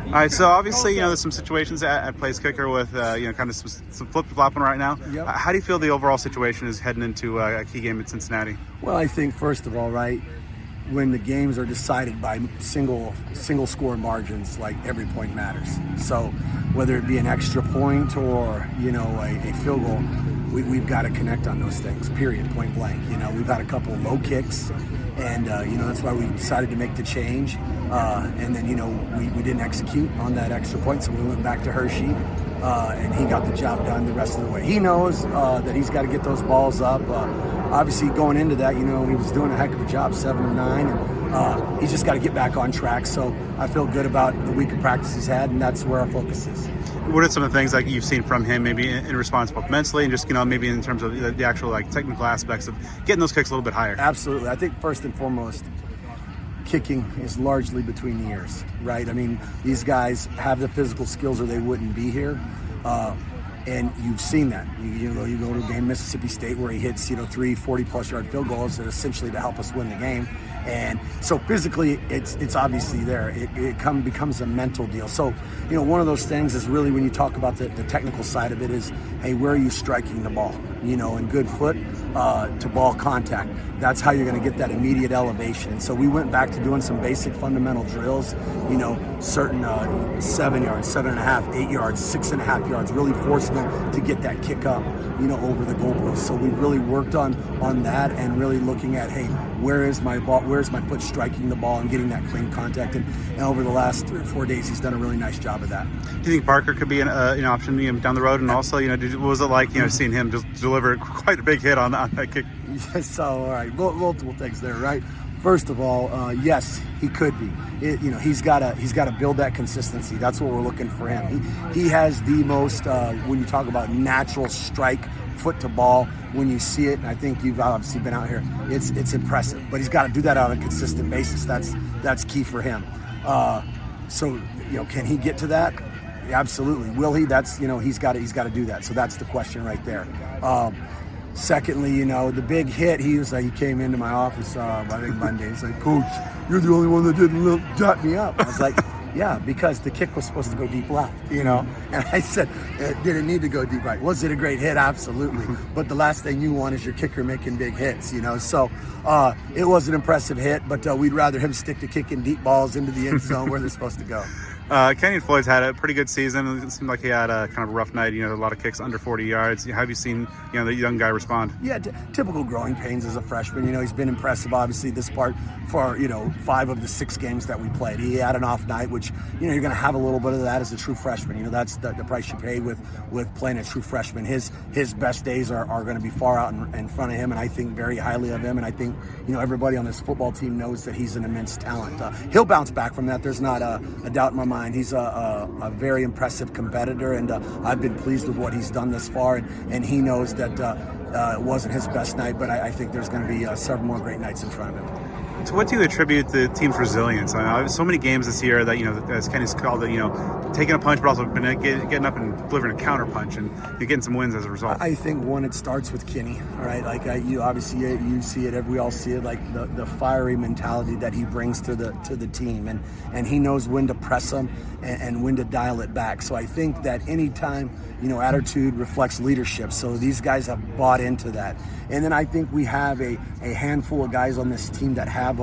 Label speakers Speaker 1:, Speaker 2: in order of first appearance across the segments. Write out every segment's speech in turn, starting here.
Speaker 1: All right, so obviously, there's some situations at place kicker with, kind of some flip-flopping right now.
Speaker 2: Yep.
Speaker 1: How do you feel the overall situation is heading into a key game at Cincinnati?
Speaker 2: Well, I think first of all, right, when the games are decided by single score margins, like every point matters. So whether it be an extra point or a field goal, we've got to connect on those things. Period. Point blank. We've had a couple of low kicks, and that's why we decided to make the change. And then we didn't execute on that extra point, so we went back to Hershey, and he got the job done the rest of the way. He knows that he's got to get those balls up. Obviously, going into that, he was doing a heck of a job, 7 of 9, and he's just got to get back on track. So I feel good about the week of practice he's had, and that's where our focus is.
Speaker 1: What are some of the things like you've seen from him, maybe in response both mentally and just maybe in terms of the actual technical aspects of getting those kicks a little bit higher?
Speaker 2: Absolutely. I think first and foremost, kicking is largely between the ears, right? I mean, these guys have the physical skills or they wouldn't be here. And you've seen that. You go to a game, Mississippi State, where he hits 3 40-plus yard field goals, essentially to help us win the game. And so physically, it's obviously there. It becomes a mental deal. So, one of those things is really when you talk about the technical side of it is, hey, where are you striking the ball? And good foot to ball contact. That's how you're going to get that immediate elevation. And so we went back to doing some basic fundamental drills, certain 7 yards, 7.5, 8 yards, 6.5 yards, really forcing them to get that kick up, over the goalpost. So we really worked on that and really looking at, hey, where is my ball? Where's my foot striking the ball and getting that clean contact? And over the last 3 or 4 days, he's done a really nice job of that.
Speaker 1: Do you think Parker could be an option down the road? And also, what was it like, seeing him just deliver quite a big hit on that kick?
Speaker 2: Yes, so all right, multiple things there, right? First of all, yes, he could be. He's got to build that consistency. That's what we're looking for him. He has the most when you talk about natural strike, foot to ball. When you see it, and I think you've obviously been out here, it's impressive. But he's got to do that on a consistent basis. That's key for him. So can he get to that? Absolutely. Will he? That's he's got to do that. So that's the question right there. Secondly, the big hit, he came into my office, I think Monday. He's like, Coach, you're the only one that didn't jot me up. I was like, yeah, because the kick was supposed to go deep left, And I said, did it need to go deep right? Was it a great hit? Absolutely. But the last thing you want is your kicker making big hits, So it was an impressive hit, but we'd rather him stick to kicking deep balls into the end zone where they're supposed to go.
Speaker 1: Kanyon Floyd's had a pretty good season. It seemed like he had a kind of a rough night, a lot of kicks under 40 yards. Have you seen, the young guy respond?
Speaker 2: Yeah, typical growing pains as a freshman. He's been impressive, obviously, this part for, 5 of the 6 games that we played. He had an off night, which, you're going to have a little bit of that as a true freshman. That's the price you pay with playing a true freshman. His best days are going to be far out in front of him, and I think very highly of him. And I think, everybody on this football team knows that he's an immense talent. He'll bounce back from that. There's not a doubt in my mind. He's a very impressive competitor, and I've been pleased with what he's done thus far, and he knows that it wasn't his best night, but I think there's going to be several more great nights in front of him.
Speaker 1: So what do you attribute the team's resilience? I mean, so many games this year that, as Kenny's called it, taking a punch, but also getting up and delivering a counter punch, and you're getting some wins as a result.
Speaker 2: I think, one, it starts with Kenny, all right? Like, you obviously, you see it, we all see it, like the fiery mentality that he brings to the team, and he knows when to press them and when to dial it back. So I think that anytime, attitude reflects leadership. So these guys have bought into that. And then I think we have a handful of guys on this team that have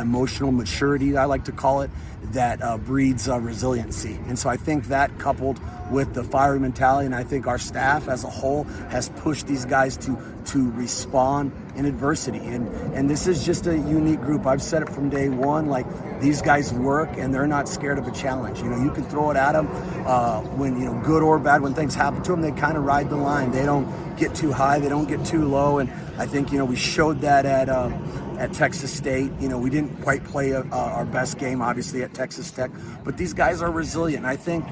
Speaker 2: emotional maturity, I like to call it, that breeds resiliency. And so I think that, coupled with the fiery mentality, and I think our staff as a whole has pushed these guys to respond in adversity. And this is just a unique group. I've said it from day one, like, these guys work and they're not scared of a challenge. You can throw it at them when, good or bad, when things happen to them, they kind of ride the line. They don't get too high, they don't get too low. And I think, we showed that at Texas State. We didn't quite play our best game, obviously, at Texas Tech, but these guys are resilient. I think,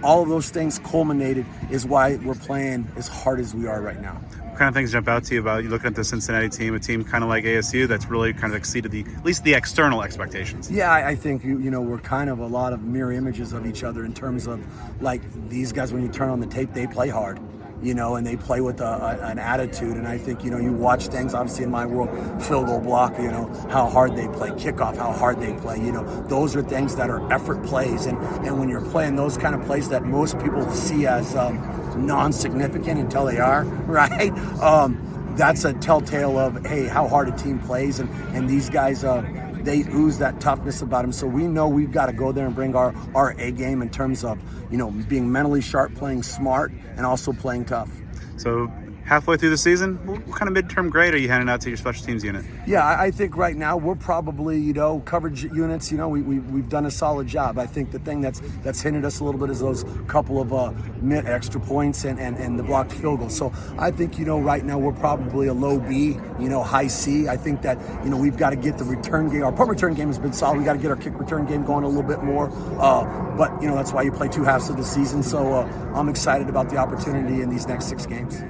Speaker 2: all of those things culminated is why we're playing as hard as we are right now.
Speaker 1: What kind of things jump out to you about you looking at the Cincinnati team, a team kind of like ASU that's really kind of exceeded at least the external expectations?
Speaker 2: Yeah, I think, we're kind of a lot of mirror images of each other in terms of, like, these guys, when you turn on the tape, they play hard. and they play with an attitude. And I think, you watch things, obviously in my world, field goal block, how hard they play, kickoff, how hard they play, those are things that are effort plays. And when you're playing those kind of plays that most people see as non-significant until they are, right? That's a telltale of, hey, how hard a team plays. And these guys, they ooze that toughness about them. So we know we've got to go there and bring our A game in terms of, being mentally sharp, playing smart, and also playing tough.
Speaker 1: So halfway through the season, what kind of midterm grade are you handing out to your special teams unit?
Speaker 2: Yeah, I think right now we're probably, coverage units, we've done a solid job. I think the thing that's hindered us a little bit is those couple of extra points and the blocked field goal. So I think, right now we're probably a low B, high C. I think that, we've got to get the return game. Our punt return game has been solid. We got to get our kick return game going a little bit more. But, that's why you play 2 halves of the season. So I'm excited about the opportunity in these next 6 games.